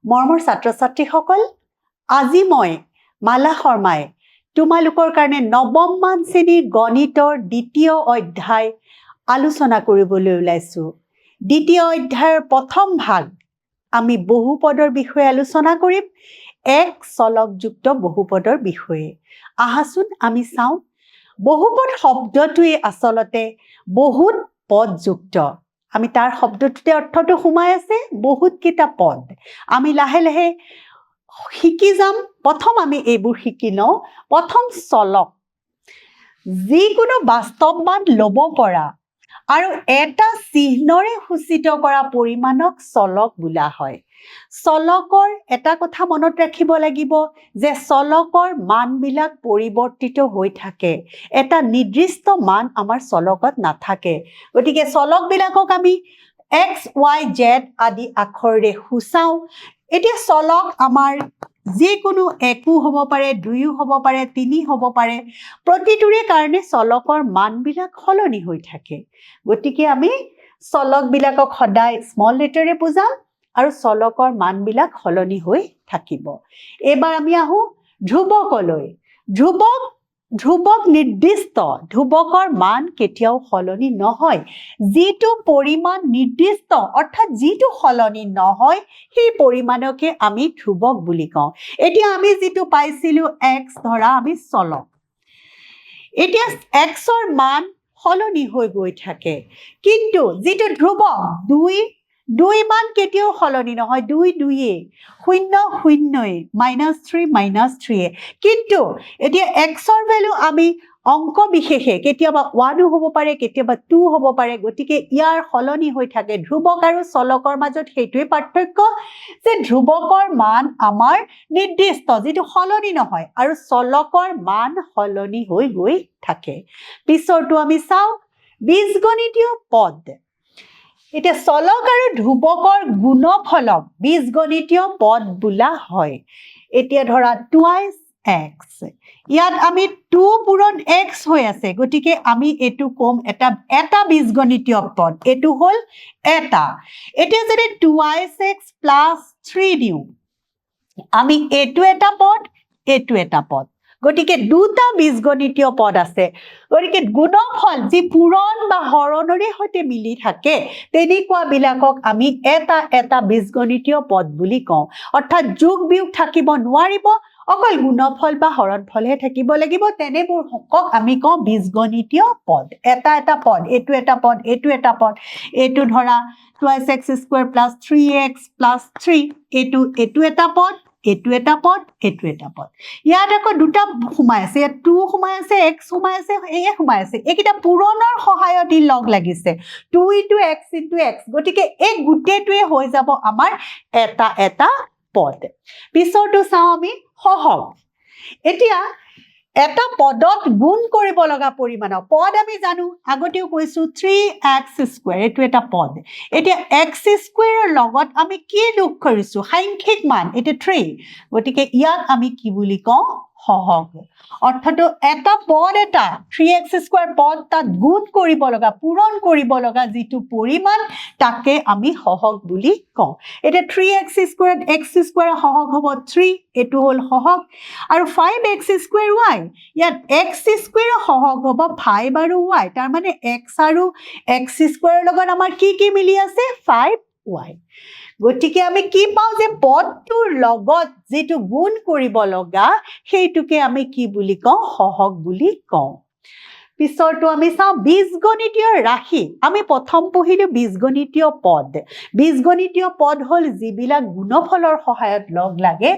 মৰমৰ ছাত্ৰ-ছাত্ৰীসকল, আজি মই মালা শৰ্মাই তোমালোকৰ কাৰণে নৱমমান শ্ৰেণীৰ গণিতৰ দ্বিতীয় অধ্যায় আলোচনা কৰিবলৈ ওলাইছো। দ্বিতীয় অধ্যায়ৰ প্ৰথম ভাগ আমি বহুপদৰ বিষয়ে আলোচনা কৰিম, এক চলকযুক্ত বহুপদৰ বিষয়ে। আহাচোন আমি চাওঁ। বহুপদ শব্দটোৱে আচলতে বহুত পদযুক্ত। আমি তাৰ শব্দটোতে অৰ্থটো সোমাই আছে বহুতকেইটা পদ। আমি লাহে লাহে শিকি যাম। প্ৰথম আমি এইবোৰ শিকি লওঁ। প্ৰথম চলক, যিকোনো বাস্তৱবাদ ল'ব পৰা আৰু এটা চিহ্নৰে সূচিত কৰা পৰিমাণক চলক বোলা হয়। চলকৰ এটা কথা মনত ৰাখিব লাগিব যে চলকৰ মানবিলাক পৰিৱৰ্তিত হৈ থাকে। এটা নিৰ্দিষ্ট মান আমাৰ চলকত নাথাকে। গতিকে চলকবিলাকক আমি X, Y, Z আদি আখৰেৰে সূচাওঁ। এতিয়া চলক আমাৰ যিকোনো একো হ'ব পাৰে, দুয়ো হ'ব পাৰে, তিনি হ'ব পাৰে। প্ৰতিটোৰে কাৰণে চলকৰ মানবিলাক সলনি হৈ থাকে। গতিকে আমি চলকবিলাকক সদায় স্মল লেটাৰে বুজাম আৰু চলকৰ মানবিলাক সলনি হৈ থাকিব। এইবাৰ আমি আহোঁ ধ্ৰুৱকলৈ। ধ্ৰুৱক নিৰ্দিষ্ট, ধ্ৰুৱকৰ মান কেতিয়াও সলনি নহয়। যিটো পৰিমাণ নিৰ্দিষ্ট অৰ্থাৎ যিটো সলনি নহয় সেই পৰিমাণকে আমি ধ্ৰুৱক বুলি কওঁ। এতিয়া আমি যিটো পাইছিলোঁ X ধৰা আমি চলক। এতিয়া Xৰ মান সলনি হৈ গৈ থাকে, কিন্তু যিটো ধ্ৰুৱক দুই মান কেতিয়াও সলনি নহয়। দুয়ে, শূন্য শূন্যই, -3 কিন্তু এতিয়া Xৰ ভেলু আমি অংক বিশেষে কেতিয়াবা 1 হ'ব পাৰে, কেতিয়াবা 2 হ'ব পাৰে। গতিকে ইয়াৰ সলনি হৈ থাকে। ধ্ৰুৱক আৰু চলকৰ মাজত সেইটোৱে পাৰ্থক্য যে ধ্ৰুৱকৰ মান আমাৰ নিৰ্দিষ্ট, যিটো সলনি নহয়, আৰু চলকৰ মান সলনি হৈ গৈ থাকে। পিছৰটো আমি চাওঁ বীজগণিতীয় পদ। এতিয়া চলক আৰু ধ্ৰুৱকৰ গুণফলক বীজগণিতীয় পদ বোলা হয়। এতিয়া ধৰা 2x, ইয়াত আমি 2 পূৰণ x হৈ আছে। গতিকে আমি এইটো ক'ম এটা বীজগণিতীয় পদ। এইটো হ'ল এটা। এতিয়া যদি 2x + 3 দিওঁ, আমি এইটো এটা পদ, এইটো এটা পদ। গতিকে দুটা বীজগণিতীয় পদ আছে। গতিকে গুণফল যি পূৰণ বা হৰণৰে সৈতে মিলি থাকে তেনেকুৱাবিলাকক আমি এটা এটা বীজগণিতীয় পদ বুলি কওঁ। অৰ্থাৎ যোগ বিয়োগ থাকিব নোৱাৰিব, অকল গুণফল বা হৰণফলহে থাকিব লাগিব। তেনেবোৰক আমি কওঁ বীজগণিতীয় পদ। এটা এটা পদ, এইটো এটা পদ, এইটো এটা পদ। এইটো ধৰা 2x² + 3x + 3, এইটো এটা পদ, এইটো এটা পদ, এইটো এটা পদ। ইয়াত আকৌ দুটা সোমাই আছে, ইয়াত 2 সোমাই আছে, x সোমাই আছে, এয়ে সোমাই আছে। এইকেইটা পূৰণৰ সহায়ত ই লগ লাগিছে, 2 × x × x। গতিকে এই গোটেইটোৱে হৈ যাব আমাৰ এটা এটা পদ। পিছৰটো চাওঁ আমি সহগ। এতিয়া এটা পদত গুণ কৰিব লগা পৰিমাণৰ পদ আমি জানো, আগতেও কৈছো 3x², এইটো এটা পদ। এতিয়া x² লগত আমি কি যোগ কৰিছো? সাংখ্যিক মান, এতিয়া 3। গতিকে ইয়াক আমি কি বুলি কওঁ? সহগ। অৰ্থাৎ এটা পদ, এটা 3x² পদ, তাত গুণ কৰিব লগা, পূৰণ কৰিব লগা যিটো পৰিমাণ তাকে আমি সহগ বুলি কওঁ। এতিয়া 3x² x² সহগ হ'ব 3, এইটো হ'ল সহগ। আৰু 5x²y, ইয়াত x² সহগ হ'ব 5 আৰু y। তাৰমানে x আৰু x² লগত আমাৰ কি কি মিলি আছে? 5y। গতিকে আমি কি পাওঁ যে পদটোৰ লগত যিটো গুণ কৰিব লগা সেইটোকে আমি কি বুলি কওঁ? সহগ বুলি কওঁ। পিছৰটো আমি চাওঁ বীজগণিতীয় ৰাশি। আমি প্ৰথম পঢ়িলো বীজগণিতীয় পদ। বীজগণিতীয় পদ হ'ল যিবিলাক গুণফলৰ সহায়ত লগ লাগে।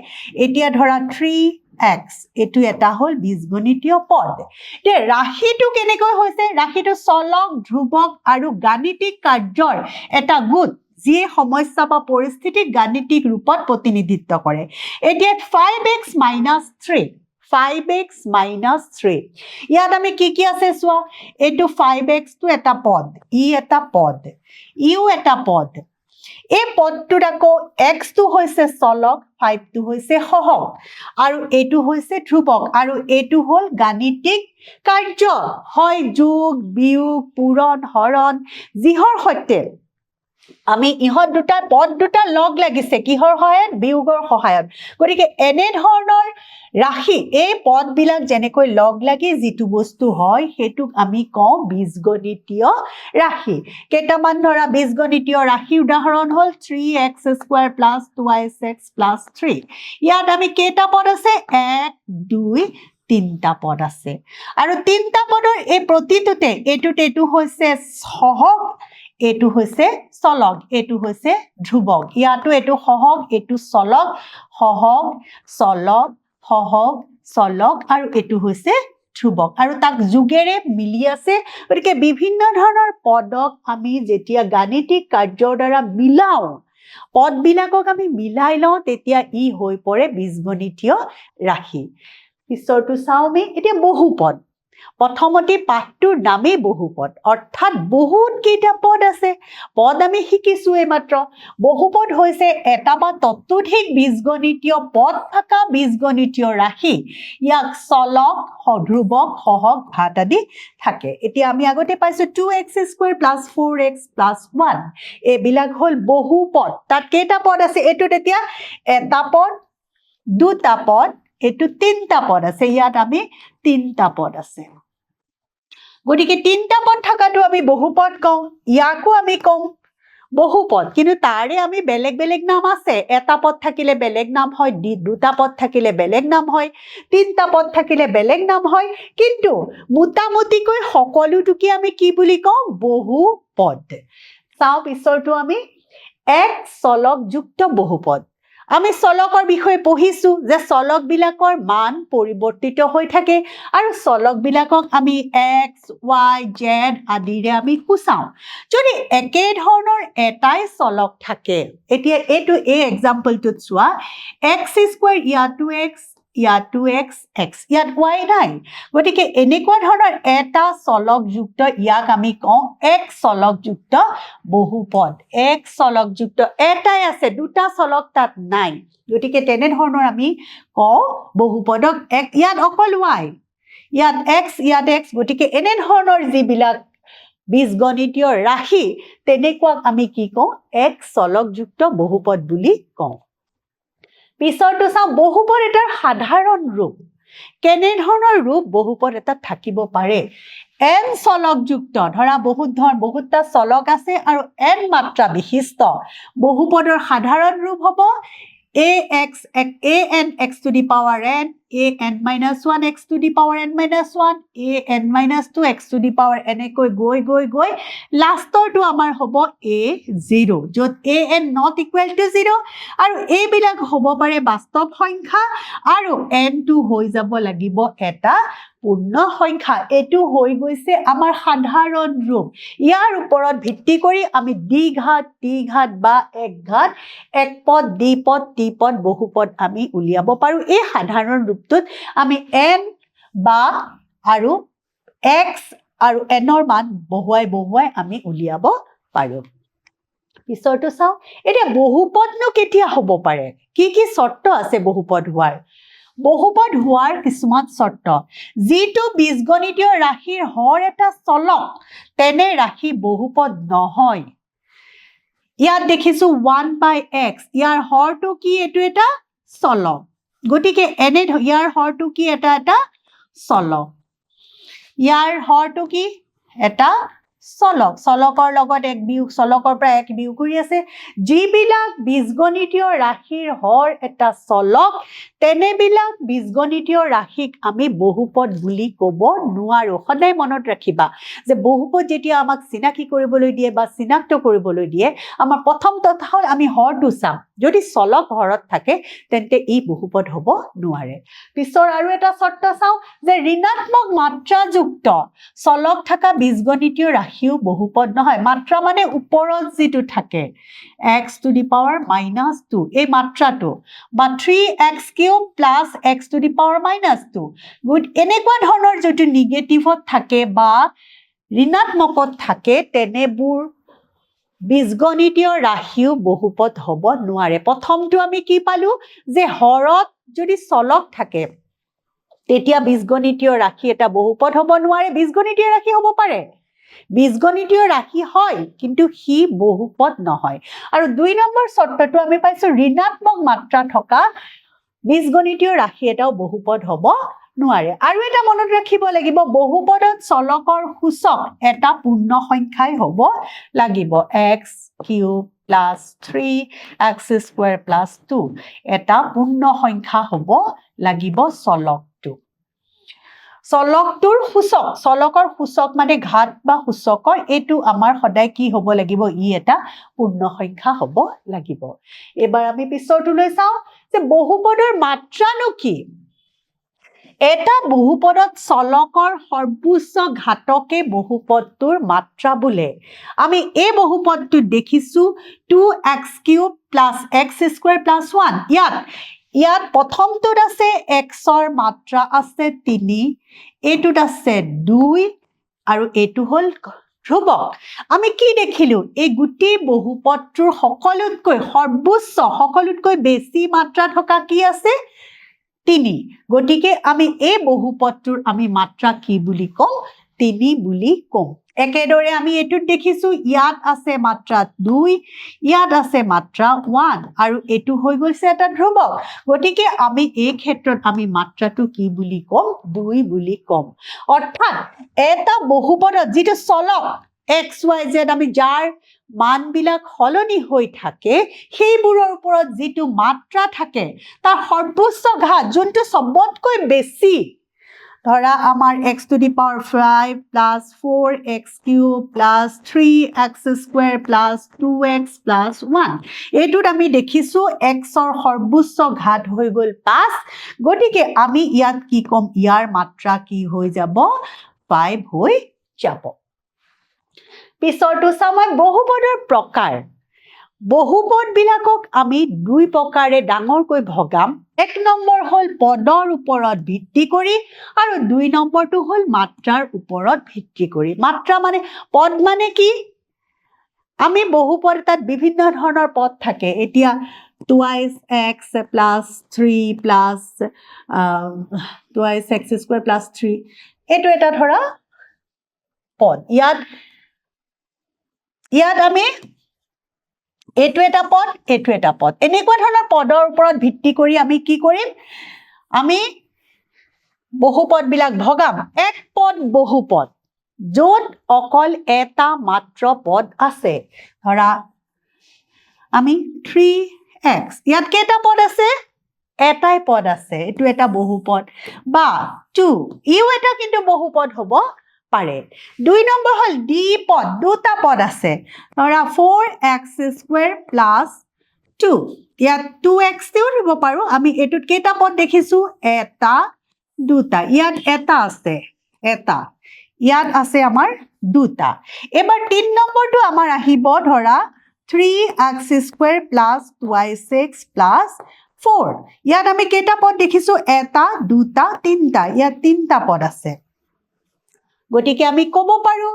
এতিয়া ধৰা 3x, এইটো এটা হ'ল বীজগণিতীয় পদ। এতিয়া ৰাশিটো কেনেকৈ হৈছে? ৰাশিটো চলক, ধ্ৰুৱক আৰু গাণিতিক কাৰ্যৰ এটা গোট, যিয়ে সমস্যা বা পৰিস্থিতিক গাণিতিক ৰূপত প্ৰতিনিধিত্ব কৰে। এতিয়া 5x - 3, 5x - 3, ইয়াত আমি কি কি আছে চোৱা। এইটো 5x টো এটা পদ, ই এটা পদ, ইও এটা পদ। এই পদটোত আকৌ x টো হৈছে চলক, 5 টো হৈছে সহগ, আৰু এইটো হৈছে ধ্ৰুৱক, আৰু এইটো হ'ল গাণিতিক কাৰ্য, হয় যোগ বিয়োগ, পূৰণ হৰণ, যিহৰ সৈতে আমি ইহত দুটা পদ দুটা লগ লাগিছে কিহৰ সহায়ত বিয়োগৰ সহায়ত গতিকে এনে ধৰণৰ ৰাশি এই পদবিলাক যেনেকৈ লগ লাগি যিটো বস্তু হয় হেতুক আমি কওঁ বীজগণিতীয় ৰাশি কেইটামান ধৰা বীজগণিতীয় ৰাশি উদাহৰণ হ'ল 3x স্কয়াৰ + 2x + 3 ইয়াত আমি কেইটা পদ আছে 1 2 তিনটা পদ আছে আৰু তিনটা পদৰ এই প্ৰতিটোতে এইটো হৈছে সহগ এইটো হৈছে চলক এইটো হৈছে ধ্ৰুৱক ইয়াতো এইটো সহগ এইটো চলক সহগ চলক সহগ চলক আৰু এইটো হৈছে ধ্ৰুৱক আৰু তাক যোগেৰে মিলি আছে গতিকে বিভিন্ন ধৰণৰ পদক আমি যেতিয়া গাণিতিক কাৰ্যৰ দ্বাৰা মিলাও পদবিলাকক আমি মিলাই লওঁ তেতিয়া ই হৈ পৰে বীজগণিতীয় ৰাশি পিছৰটো চাওঁ আমি এতিয়া বহুপদ প্ৰথমতে পাঠটোৰ নামেই বহুপদ অৰ্থাৎ বহুত কেইটা পদ আছে পদ আমি শিকিছো এইমাত্ৰ বহুপদ হৈছে এটা বা ততোধিক বীজগণিতীয় পদ থকা বীজগণিতীয় ৰাশি ইয়াক চলক ধ্ৰুৱক সহগ ঘাত আদি থাকে এতিয়া আমি আগতে পাইছো 2x² + 4x + 1 এইবিলাক হ'ল বহুপদ তাত কেইটা পদ আছে এইটোত এতিয়া এটা পদ দুটা পদ এইটো তিনটা পদ আছে ইয়াত আমি তিনটা পদ আছে গতিকে তিনটা পদ থাকাটো আমি বহুপদ কওঁ ইয়াকো আমি কওঁ বহুপদ কিন্তু তাৰে আমি বেলেগ বেলেগ নাম আছে এটা পদ থাকিলে বেলেগ নাম হয় দুটা পদ থাকিলে বেলেগ নাম হয় তিনটা পদ থাকিলে বেলেগ নাম হয় কিন্তু মোটামুটিকৈ সকলোটোকে আমি কি বুলি কওঁ বহুপদ চাওঁ পিছৰটো আমি এক চলক যুক্ত বহুপদ আমি চলকৰ বিষয়ে পঢ়িছো যে চলকবিলাকৰ মান পৰিৱৰ্তিত হৈ থাকে আৰু চলকবিলাকক আমি x y z আদিৰে আমি কুচাওঁ যদি একে ধৰণৰ এটাই চলক থাকে এতিয়া এইটো এই এক্সাম্পলটোত চোৱা x² ইয়াতো x ইয়াতো x x ইয়াত y নাই গতিকে এনেকুৱা ধৰণৰ এটা চলকযুক্ত ইয়াক আমি কওঁ এক চলকযুক্ত বহুপদ এক চলকযুক্ত এটাই আছে দুটা চলক তাত নাই গতিকে তেনে ধৰণৰ আমি কওঁ বহুপদক ইয়াত অকল y ইয়াত x গতিকে এনে ধৰণৰ যিবিলাক বীজগণিতীয় ৰাশি তেনেকুৱাক আমি কি কওঁ এক চলকযুক্ত বহুপদ বুলি কওঁ পিছৰটো চাওঁ বহুপদ এটাৰ সাধাৰণ ৰূপ কেনে ধৰণৰ ৰূপ বহুপদ এটাত থাকিব পাৰে n চলকযুক্ত ধৰা বহুতটা চলক আছে আৰু n মাত্ৰা বিশিষ্ট বহুপদৰ সাধাৰণ ৰূপ হ'ব an(x to the power n an-1 x to the power n-1 an-2 x to the power এনেকৈ গৈ লাষ্টৰটো আমাৰ হ'ব a0 য'ত an not equal to 0 আৰু এইবিলাক হ'ব পাৰে বাস্তৱ সংখ্যা আৰু n2 হৈ যাব লাগিব এটা পূৰ্ণ সংখ্যা এটো হৈ গৈছে আমাৰ সাধাৰণ ৰূপ ইয়াৰ ওপৰত ভিত্তি কৰি আমি দ্বিঘাত ত্ৰিঘাত বা একঘাত একপদ দ্বিপদ ত্ৰিপদ বহুপদ আমি উলিয়াব পাৰো এই সাধাৰণ ৰূপটোত আমি n বা আৰু x আৰু n ৰ মান বহুৱাই আমি উলিয়াব পাৰো পিছৰটো চাও এতিয়া বহুপদনো কেতিয়া হ'ব পাৰে কি শৰ্ত আছে বহুপদ হোৱাৰ কিছুমান শৰ্ত যিটো বীজগণিতীয় ৰাশিৰ হৰ এটা চলক তেনে ৰাশি বহুপদ নহয় ইয়াত দেখিছো 1/x ইয়াৰ হৰটো কি এটো এটা চলক গতিকে এনে ইয়াৰ হৰটো কি এটা চলক ইয়াৰ হৰটো কি এটা চলকৰ লগত এক বিয়োগ চলকৰ পৰা এক বিয়োগ কৰি আছে যিবিলাক বীজগণিতীয় ৰাশিৰ হৰ এটা চলক তেনেবিলাক বীজগণিতীয় ৰাশিক আমি বহুপদ বুলি ক'ব নোৱাৰো সদায় মনত ৰাখিবা যে বহুপদ যেতিয়া আমাক চিনাকি কৰিবলৈ দিয়ে বা চিনাক্ত কৰিবলৈ দিয়ে আমাৰ প্ৰথম কথা হ'ল আমি হৰটো চাম যদি চলক হৰত থাকে তেন্তে ই বহুপদ হ'ব নোৱাৰে পিছৰ আৰু এটা শৰ্ত চাও যে ঋণাত্মক মাত্ৰাযুক্ত চলক থকা বীজগণিতীয় ৰাশিও বহুপদ নহয় মাত্ৰা মানে ওপৰত যেটো থাকে x to the power -2 এই মাত্ৰাটো বা 3x³ + x to the power -2 good এনেকুৱা ধৰণৰ যেটো নিগেটিভত থাকে বা ঋণাত্মকত থাকে তেনেবোৰ বীজগণিতীয় ৰাশিও বহুপদ হ'ব নোৱাৰে প্ৰথমটো আমি কি পালো যে হৰত যদি চলক থাকে তেতিয়া বীজগণিতীয় ৰাশি এটা বহুপদ হ'ব নোৱাৰে বীজগণিতীয় ৰাশি হ'ব পাৰে বীজগণিতীয় ৰাশি হয় কিন্তু সি বহুপদ নহয় আৰু 2 নম্বৰ চৰ্তটো আমি পাইছো ঋণাত্মক মাত্ৰা থকা বীজগণিতীয় ৰাশি এটাও বহুপদ হ'ব নোৱাৰে আৰু এটা মনত ৰাখিব লাগিব বহুপদত চলকৰ সূচক এটা পূৰ্ণ সংখ্যাই হ'ব লাগিব x cube plus 3x square plus 2 এটা পূৰ্ণ সংখ্যা হ'ব লাগিব চলকটো চলকটোৰ সূচক চলকৰ সূচক মানে ঘাত বা সূচকৰ এটো আমাৰ সদায় কি হ'ব লাগিব ই এটা পূৰ্ণ সংখ্যা হ'ব লাগিব এবাৰ আমি পিছৰটোলৈ চাও যে বহুপদৰ মাত্ৰানো কি এটা বহুপদত চলকৰ সৰ্বোচ্চ ঘাতকে বহুপদটোৰ মাত্ৰা বোলে আমি এই বহুপদটো দেখিছো 2x³ + x² + 1 ইয়াত প্ৰথমটোত আছে x ৰ মাত্ৰা আছে 3 এটোত আছে 2 আৰু এটো হল ধ্ৰুবক আমি কি দেখিলো এই গুটি বহুপদটোৰ সকলোতকৈ সৰ্বোচ্চ সকলোতকৈ বেছি মাত্ৰা থকা কি আছে 3 গতিকে আমি এই বহুপদটোৰ আমি মাত্ৰা কি বুলি কম 3 বুলি কম একেদৰে আমি এটোত দেখিছো ইয়াত আছে মাত্ৰা 2 ইয়াত আছে মাত্ৰা 1 আৰু এটো হৈ গৈছে এটা ধ্ৰুবক গতিকে আমি এই ক্ষেত্ৰত আমি মাত্ৰাটো কি বুলি কম 2 বুলি কম অৰ্থাৎ এটা বহুপদত যেটো চলক x y z আমি যাৰ মানবিলাক হলনি হৈ থাকে সেইবোৰৰ ওপৰত যেটো মাত্ৰা থাকে তাৰ সৰ্বোচ্চ ঘাত যোনটো সবতকৈ বেছি ধৰা আমাৰ x to the power 5 plus 4x³ plus 3x² plus 2x plus 1 এটোত আমি দেখিছো x ৰ সৰ্বোচ্চ ঘাত হৈ গল 5 গতিকে আমি ইয়াত কি কম ইয়াৰ মাত্ৰা কি হৈ যাব 5 হৈ যাব পিছৰটো চামই বহুপদৰ প্ৰকাৰ বহুপদ বিলাকক আমি দুই প্ৰকাৰে ডাঙৰকৈ ভগাম এক নম্বৰ হল পদৰ ওপৰত ভিত্তি কৰি আৰু দুই নম্বৰটো হল মাত্ৰাৰ ওপৰত ভিত্তি কৰি মাত্ৰা মানে পদ মানে কি আমি বহুপদ তাত বিভিন্ন ধৰণৰ পদ থাকে এতিয়া twice x plus 3 plus twice x² plus 3 এটো এটা ধৰা পদ ইয়াত আমি এটো এটা পদ এনেকুৱা ধৰণৰ পদৰ ওপৰত ভিত্তি কৰি আমি কি কৰিম আমি বহুপদ বিলাক ভগাম এক পদ বহুপদ যত অকল এটা মাত্ৰ পদ আছে ধৰা আমি 3x ইয়াত কেইটা পদ আছে এটাই পদ আছে এটো এটা বহুপদ বা 2 ইও এটা কিন্তু বহুপদ হ'ব পাৰে দুই নম্বৰ হল ডি পদ দুটা পদ আছে ধৰা 4x² plus 2 ইয়াত 2x তেও দিব পাৰো আমি এটোত কেইটা পদ দেখিছো এটা দুটা ইয়াত এটা আছে এটা ইয়াত আছে আমাৰ দুটা এবাৰ 3 নম্বৰটো আমাৰ আহিব ধৰা 3x² plus 2x plus 4 ইয়াত আমি কেইটা পদ দেখিছো এটা দুটা তিনটা ইয়াত তিনটা পদ আছে গতিকে আমি কব পাৰো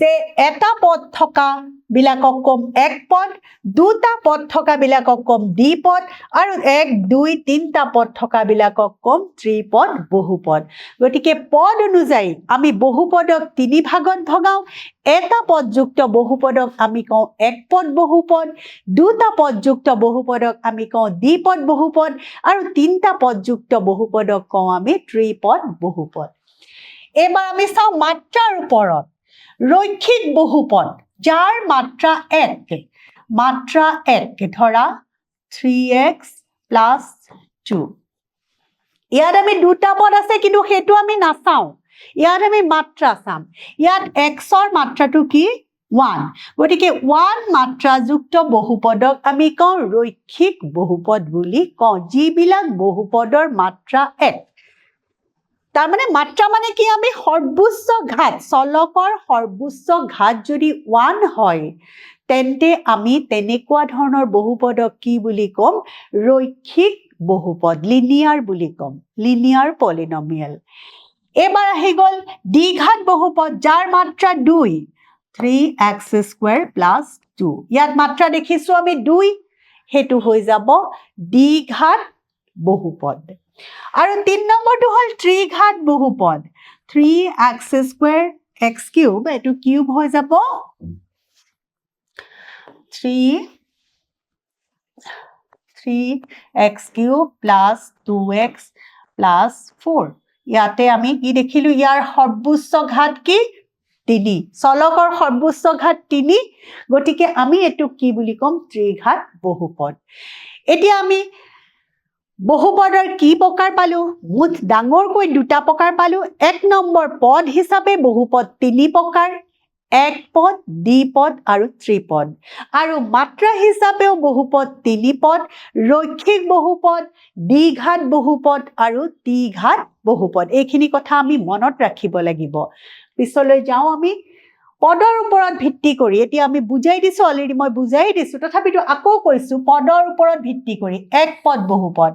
যে এটা পদ থকা বিলাকক কম এক পদ দুটা পদ থকা বিলাকক কম দ্বিপদ আৰু 1 2 3টা পদ থকা বিলাকক কম ত্ৰিপদ বহুপদ গতিকে পদ অনুযায়ী আমি বহুপদক তিনি ভাগত ভগাও এটা পদযুক্ত বহুপদক আমি কওঁ এক পদ বহুপদ দুটা পদযুক্ত বহুপদক আমি কওঁ দ্বিপদ বহুপদ আৰু তিনটা পদযুক্ত বহুপদক কওঁ আমি ত্ৰিপদ বহুপদ এবাৰ আমি চাও মাত্ৰাৰ ওপৰত ৰৈখিক বহুপদ যাৰ মাত্ৰা 1 ধৰা 3x plus 2 ইয়াত আমি দুটা পদ আছে কিন্তু হেতু আমি নাচাও ইয়াত আমি মাত্ৰা চাম ইয়াত x ৰ মাত্ৰাটো কি 1 গতিকে 1 মাত্ৰাযুক্ত বহুপদক আমি কওঁ ৰৈখিক বহুপদ বুলি কওঁ যিবিলাক বহুপদৰ মাত্ৰা 1 তাৰ মানে মাত্ৰা মানে কি আমি সৰ্বোচ্চ ঘাত চলকৰ সৰ্বোচ্চ ঘাত যদি 1 হয় তেন্তে আমি তেনেকুৱা ধৰণৰ বহুপদক কি বুলি কম ৰৈখিক বহুপদ লিনিয়াৰ বুলি কম লিনিয়াৰ পলিনমিয়াল এবাৰ আহি গল দ্বিঘাত বহুপদ যাৰ মাত্ৰা 2 3x² plus 2 ইয়াত মাত্ৰা দেখিছো আমি 2 হেতু হৈ যাব দ্বিঘাত বহুপদ আৰু 3 নম্বৰটো হল ত্ৰিঘাত বহুপদ 3x² x কিউব এটো কিউব হৈ যাব 3x cube plus 2x plus 4 ইয়াতে আমি কি দেখিলো ইয়াৰ সৰ্বোচ্চ ঘাত কি 3 চলকৰ সৰ্বোচ্চ ঘাত 3 গতিকে আমি এটো কি বুলি কম ত্ৰিঘাত বহুপদ এতিয়া আমি বহুপদৰ কি প্ৰকাৰ পালো মুঠ ডাঙৰকৈ দুটা প্ৰকাৰ পালো এক নম্বৰ পদ হিচাপে বহুপদ 3 প্ৰকাৰ এক পদ দ্বিপদ আৰু ত্ৰিপদ আৰু মাত্ৰা হিচাপেও বহুপদ 3 পদ ৰৈখিক বহুপদ দ্বিঘাত বহুপদ আৰু ত্ৰিঘাত বহুপদ এইখিনি কথা আমি মনত ৰাখিব লাগিব পিছলৈ যাও আমি পদৰ ওপৰত ভিত্তি কৰি এতিয়া আমি বুজাই দিছো অলৰেডি মই বুজাই দিছো তথাপিতো আকৌ কৈছো পদৰ ওপৰত ভিত্তি কৰি এক পদ বহুপদ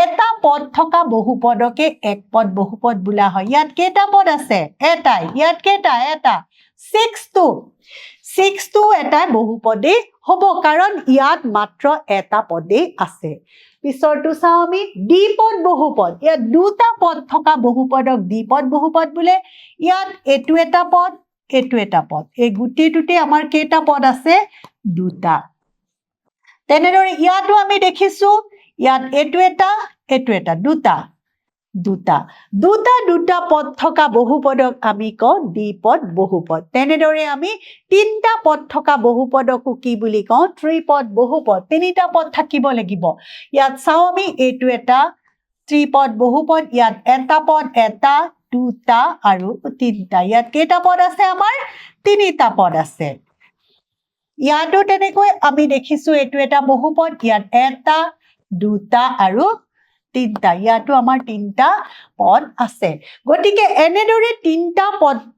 এটা পদ থকা বহুপদকে এক পদ বহুপদ বোলা হয় ইয়াত কেইটা পদ আছে এটা ইয়াত কেইটা এটা 6 টো এটা বহুপদে হ'ব কাৰণ ইয়াত মাত্ৰ এটা পদে আছে পিছৰটো চাও আমি দ্বিপদ বহুপদ ইয়াত দুটা পদ থকা বহুপদক দ্বিপদ বহুপদ বোলে ইয়াত এটো এটা পদ এটো এটা পদ এই গুটিটোতে আমাৰ কেইটা পদ আছে দুটা তেনেদৰে ইয়াতো আমি দেখিছো ইয়াত এটো এটা দুটা পদ থকা বহুপদক আমি কওঁ দ্বিপদ বহুপদ তেনেদৰে আমি তিনটা পদ থকা বহুপদকো কি বুলি কওঁ ত্ৰিপদ বহুপদ তিনিটা পদ থাকিব লাগিব ইয়াত চাও আমি এটো এটা ত্ৰিপদ বহুপদ ইয়াত এটা পদ এটা দুটা আৰু তিনটা ইয়াত কেইটা পদ আছে আমাৰ তিনিটা পদ আছে ইয়াতো তেনেকৈ আমি দেখিছো এটো এটা বহুপদ ইয়াত এটা দুটা আৰু তিনটা ইয়াতো আমাৰ তিনটা পদ আছে গতিকে এনেদৰে তিনটা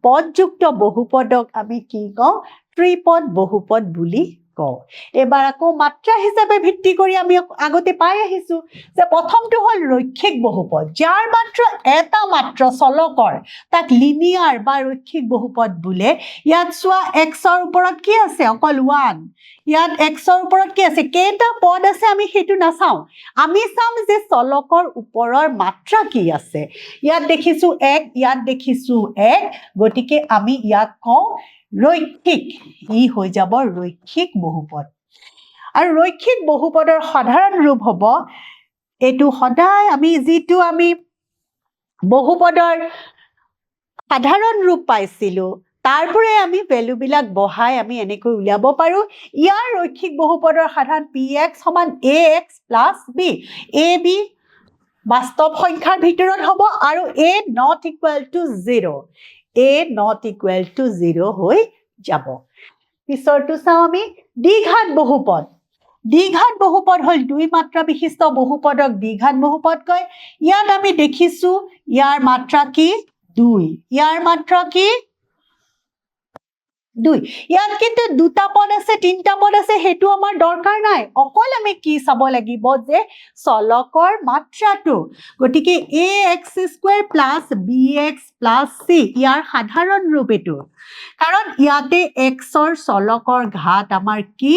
পদযুক্ত বহুপদক আমি কি কওঁ ত্ৰিপদ বহুপদ বুলি কওঁ এবাৰ আকৌ মাত্ৰা হিচাপে ভিত্তি কৰি আমি আগতে পাই আহিছো যে প্ৰথমটো হ'ল ৰৈখিক বহুপদ যাৰ মাত্ৰ এটা মাত্ৰ চলকৰ তাক লিনিয়াৰ বা ৰৈখিক বহুপদ বোলে ইয়াত চোৱা x ৰ ওপৰত কি আছে অকল 1 ইয়াত x ৰ ওপৰত কি আছে কেইটা পদ আছে আমি হেতু নাচাও আমি চাম যে চলকৰ ওপৰৰ মাত্ৰা কি আছে ইয়াত দেখিছো 1 ইয়াত দেখিছো 1 গতিকে আমি ইয়াক কওঁ ৰৈখিক ই হৈ যাব ৰৈখিক বহুপদ আৰু ৰৈখিক বহুপদৰ সাধাৰণ ৰূপ হ'ব এটো সদায় আমি যেটো আমি বহুপদৰ সাধাৰণ ৰূপ পাইছিলো তাৰপৰে আমি ভ্যালু বিলাক বহাই আমি এনেকৈ উলিয়াব পাৰো ইয়াৰ ৰৈখিক বহুপদৰ সাধাৰণ px সমান ax + b ab বাস্তৱ সংখ্যাৰ ভিতৰত হ'ব আৰু a not equal to 0 a not equal to 0 হৈ যাব পিছৰটো চাও আমি দ্বিঘাত বহুপদ হল দুই মাত্ৰা বিশিষ্ট বহুপদক দ্বিঘাত বহুপদ কয় ইয়াত আমি দেখিছো ইয়াৰ মাত্ৰা কি 2 ইয়াৰ মাত্ৰা কি 2 ইয়াত কিন্তু দুটা পদ আছে তিনটা পদ আছে হেতু আমাৰ দৰকাৰ নাই অকল আমি কি চাব লাগিব যে চলকৰ মাত্ৰাটো গতিকে ax² + bx + c ইয়াৰ সাধাৰণ ৰূপ এটো কাৰণ ইয়াতে x ৰ চলকৰ ঘাত আমাৰ কি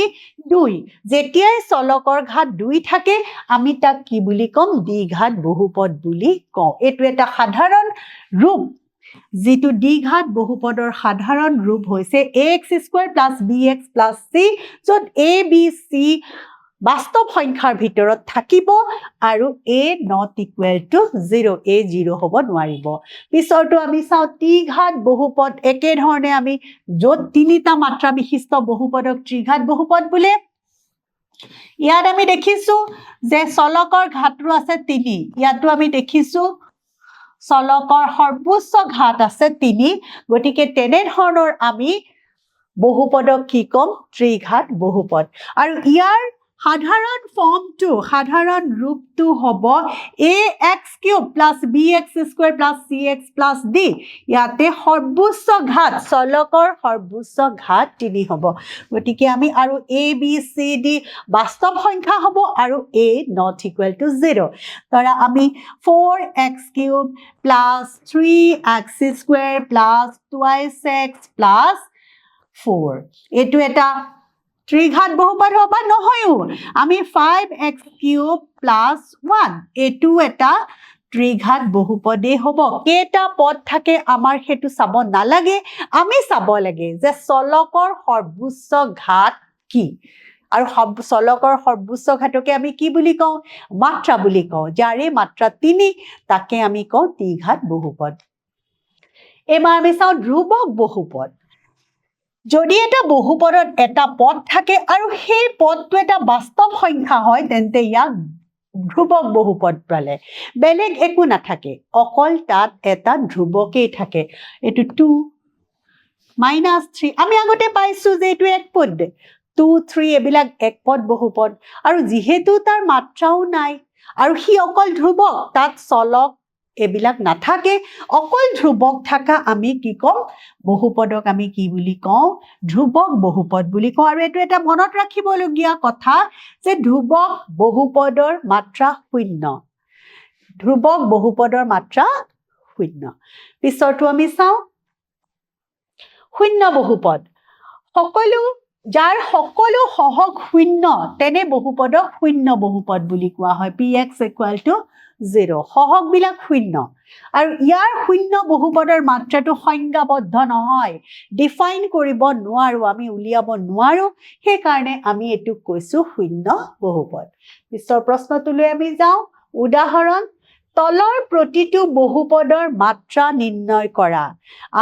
2 যেতিয়াই চলকৰ ঘাত 2 থাকে আমি তাক কি বুলি কম দ্বিঘাত বহুপদ বুলি কওঁ এটো এটা সাধাৰণ ৰূপ যেটো দ্বিঘাত বহুপদৰ সাধাৰণ ৰূপ হৈছে ax² + bx + c যত a b c বাস্তৱ সংখ্যাৰ ভিতৰত থাকিব আৰু a not equal to 0 a 0 হ'ব নোৱাৰিব পিছৰটো আমি চাও ত্ৰিঘাত বহুপদ একে ধৰণে আমি যত তিনিটা মাত্ৰা বিশিষ্ট বহুপদক ত্ৰিঘাত বহুপদ বোলে ইয়াত আমি দেখিছো যে চলকৰ ঘাতটো আছে 3 ইয়াতো আমি দেখিছো চলকৰ সৰ্বোচ্চ ঘাত আছে 3 গতিকে তেনে ধৰণৰ আমি বহুপদক কি কম ত্ৰিঘাত বহুপদ আৰু ইয়াৰ সাধাৰণ ৰূপটো হ'ব ax³ + bx² + cx + d ইয়াতে সৰ্বোচ্চ ঘাত চলকৰ সৰ্বোচ্চ ঘাত 3 হ'ব গতিকে আমি আৰু a b c d বাস্তৱ সংখ্যা হ'ব আৰু a not equal to 0 ধৰা আমি 4x³ + 3x² + 2x + 4 এটো এটা ত্ৰিঘাত বহুপদ হ'ব নহয়ও আমি 5x³ + 1 এটো এটা ত্ৰিঘাত বহুপদে হ'ব কেইটা পদ থাকে আমাৰ হেতু চাব নালাগে আমি চাব লাগে যে চলকৰ সৰ্বোচ্চ ঘাত কি আৰু চলকৰ সৰ্বোচ্চ ঘাতকে আমি কি বুলি কওঁ মাত্ৰা বুলি কওঁ যাৰে মাত্ৰা 3 তাকে আমি কওঁ ত্ৰিঘাত বহুপদ এবাৰ আমি চাওঁ ধ্ৰুৱক বহুপদ যদি এটা বহুপদত এটা পদ থাকে আৰু সেই পদটো এটা বাস্তৱ সংখ্যা হয় তেন্তে ইয়াক ধ্ৰুৱক বহুপদ পালে বেলেগ একো নাথাকে অকল তাত এটা ধ্ৰুৱকেই থাকে এটো 2 -3 আমি আগতে পাইছো যে এটো এক পদ 2 3 এবিলাক এক পদ বহুপদ আৰু যেহেতু তাৰ মাত্ৰাও নাই আৰু হি অকল ধ্ৰুৱক তাত চলক এবিলাক নাথাকে অকল ধ্ৰুৱক থাকা আমি কি কম বহুপদক আমি কি বুলি কওঁ ধ্ৰুৱক বহুপদ বুলি কওঁ আৰু এটো এটা মনত ৰাখিবলগীয়া কথা যে ধ্ৰুৱক বহুপদৰ মাত্ৰা 0 ধ্ৰুৱক বহুপদৰ মাত্ৰা 0 পিছৰটো আমি চাওঁ শূন্য বহুপদ সকলো যাৰ সকলো সহগ 0 তেনে বহুপদক শূন্য বহুপদ বুলি কোৱা হয় px = 0 সহগ বিলাক 0 আৰু ইয়াৰ শূন্য বহুপদৰ মাত্ৰাটো সংজ্ঞাবদ্ধ নহয় ডিফাইন কৰিব নোৱাৰো আমি উলিয়াব নোৱাৰো সেই কাৰণে আমি এটো কৈছো শূন্য বহুপদ পিছৰ প্ৰশ্নটোলৈ আমি যাওঁ উদাহৰণ তলৰ প্ৰতিটো বহুপদৰ মাত্ৰা নিৰ্ণয় কৰা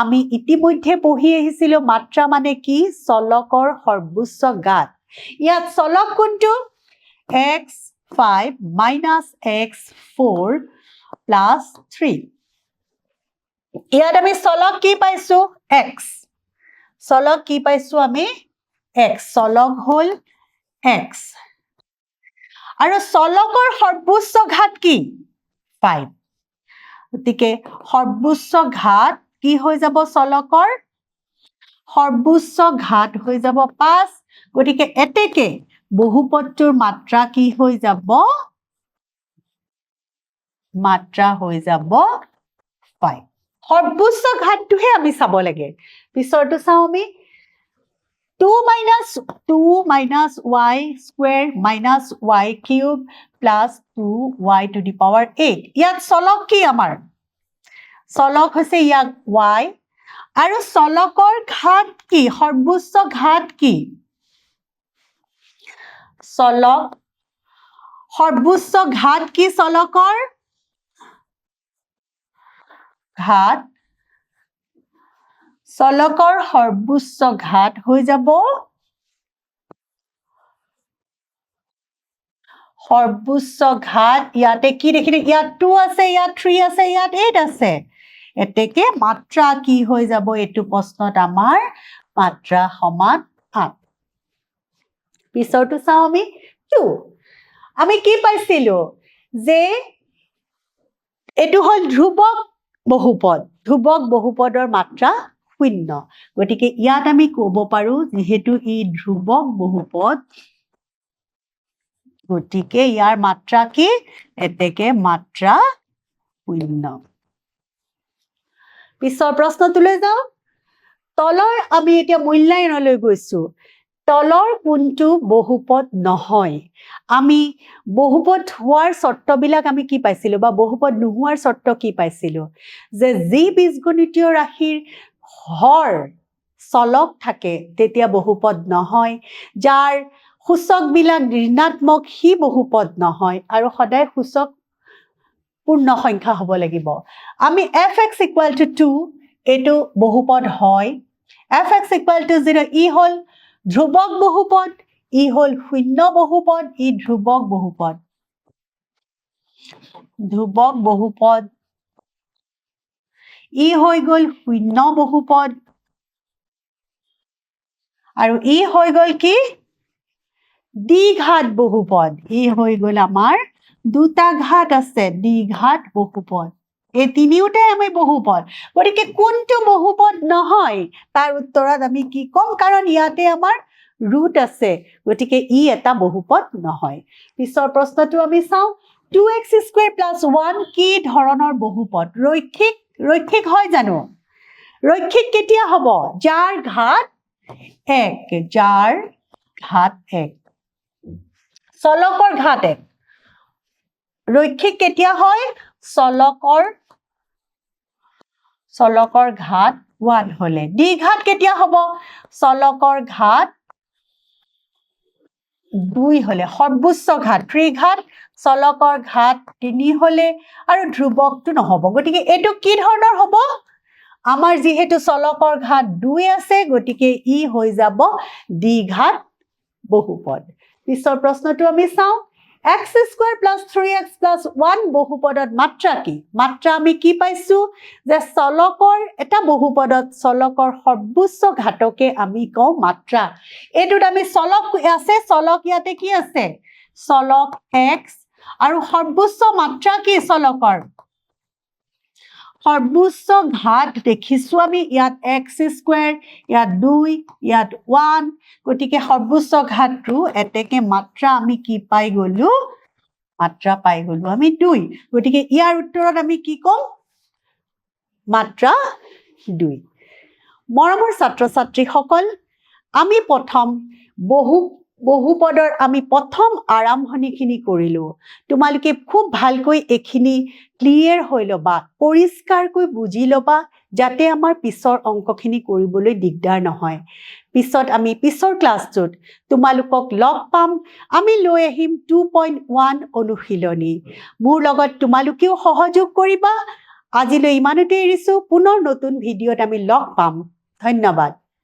আমি ইতিমধ্যে পঢ়ি আহিছিলো মাত্ৰা মানে কি চলকৰ সৰ্বোচ্চ ঘাত ইয়াত চলক কোনটো x5 - x4 + 3 ইয়াত আমি চলক কি পাইছো x চলক কি পাইছো আমি x চলক হল x আৰু চলকৰ সৰ্বোচ্চ ঘাত কি 5 গতিকে সৰ্বোচ্চ ঘাত কি হৈ যাব চলকৰ সৰ্বোচ্চ ঘাত হৈ যাব 5 গতিকে এতেকে বহুপদটোৰ মাত্ৰা কি হৈ যাব মাত্ৰা হৈ যাব 5 সৰ্বোচ্চ ঘাতটোহে আমি চাব লাগে পিছৰটো চাওঁ আমি 2 - 2y² - y³ + 2y⁸ ইয়াত চলক কি আমাৰ চলক হৈছে ইয়াক y আৰু চলকৰ ঘাত কি সৰ্বোচ্চ ঘাত কি চলক সৰ্বোচ্চ ঘাত কি চলকৰ ঘাত চলকৰ সৰ্বোচ্চ ঘাত হৈ যাব সৰ্বোচ্চ ঘাত ইয়াতে কি দেখিলে ইয়াত 2 আছে ইয়াত 3 আছে ইয়াত 8 আছে এতেকে মাত্ৰা কি হৈ যাব এটো প্ৰশ্নত আমাৰ মাত্ৰা সমান 8 পিছৰটো চাওঁ আমি 2 আমি কি পাইছিলো যে এটো হল ধ্ৰুৱক বহুপদৰ মাত্ৰা 0 গতিকে ইয়াত আমি ক'ব পাৰো যেহেতু ই ধ্ৰুৱক বহুপদ গতিকে ইয়াৰ মাত্ৰা কি এতেকে মাত্ৰা 0 পিছৰ প্ৰশ্নটোলৈ যাওঁ তলৰ আমি এতিয়া মূল্যায়নলৈ গৈছো তলৰ কোনটো বহুপদ নহয় আমি বহুপদ হোৱাৰ শৰ্তবিলাক আমি কি পাইছিলো বা বহুপদ নোহোৱাৰ শৰ্ত কি পাইছিলো যে যি বীজগণিতীয় ৰাশিৰ হৰ চলক থাকে তেতিয়া বহুপদ নহয় যাৰ সূচকবিলাক ঋণাত্মক হি বহুপদ নহয় আৰু সদায় সূচক পূৰ্ণ সংখ্যা হ'ব লাগিব আমি fx = 2 এটো বহুপদ হয় fx = 0 ই হল ধ্ৰুৱক বহুপদ ই হল শূন্য বহুপদ ই ধ্ৰুৱক বহুপদ ই হৈ গল শূন্য বহুপদ আৰু ই হৈ গল কি দ্বিঘাত বহুপদ ই হৈ গল আমাৰ দুটা ঘাত আছে দ্বিঘাত বহুপদ এই তিনিওটাই আমি বহুপদ গতিকে কোনটো বহুপদ নহয় তাৰ উত্তৰত আমি কি কম কাৰণ ইয়াতে আমাৰ ৰুট আছে গতিকে ই এটা বহুপদ নহয় পিছৰ প্ৰশ্নটো আমি চাওঁ 2x² + 1 কি ধৰণৰ বহুপদ ৰৈখিক হয় জানো ৰৈখিক কেতিয়া হ'ব যাৰ ঘাত 1 যাৰ ঘাত 1 চলকৰ ঘাত 1 ৰৈখিক কেতিয়া হয় চলকৰ ঘাত 1 হলে দ্বিঘাত কেতিয়া হ'ব চলকৰ ঘাত 2 হলে সৰ্বোচ্চ ঘাত ত্ৰিঘাত চলকৰ ঘাত 3 হলে আৰু ধ্ৰুৱকটো নহব গতিকে এটো কি ধৰণৰ হ'ব আমাৰ যেহেতু চলকৰ ঘাত 2 আছে গতিকে ই হৈ যাব দ্বিঘাত বহুপদ পিছৰ প্ৰশ্নটো আমি চাওঁ x² + 3x + 1 বহুপদত মাত্ৰা কি মাত্ৰা আমি কি পাইছো যে চলকৰ এটা বহুপদত চলকৰ সৰ্বোচ্চ ঘাতকে আমি কওঁ মাত্ৰা এটোত আমি চলক আছে চলক ইয়াতে কি আছে চলক x আৰু সৰ্বোচ্চ মাত্ৰা কি চলকৰ সৰ্বোচ্চ ঘাত দেখিছো আমি ইয়াত x² ইয়াত 2 ইয়াত 1 গতিকে সৰ্বোচ্চ ঘাতটো এতেকে মাত্ৰা আমি কি পাই গলো মাত্ৰা পাই গলো আমি 2 গতিকে ইয়াৰ উত্তৰত আমি কি কম মাত্ৰা 2 মৰমৰ ছাত্ৰ ছাত্ৰীসকল আমি প্ৰথম বহুপদৰ আমি প্ৰথম আৰম্ভণিখিনি কৰিলো তোমালোকে খুব ভালকৈ এখিনি ক্লিয়াৰ হৈ লবা পৰিষ্কাৰকৈ বুজি লবা যাতে আমাৰ পিছৰ অংকখিনি কৰিবলৈ দিগদাৰ নহয় পিছত আমি পিছৰ ক্লাছটোত তোমালোকক লগ পাম আমি লৈ আহিম 2.1 অনুশীলনী মোৰ লগত তোমালোকেও সহযোগ কৰিবা আজিলৈ ইমানতে এৰিছো পুনৰ নতুন ভিডিঅ'ত আমি লগ পাম ধন্যবাদ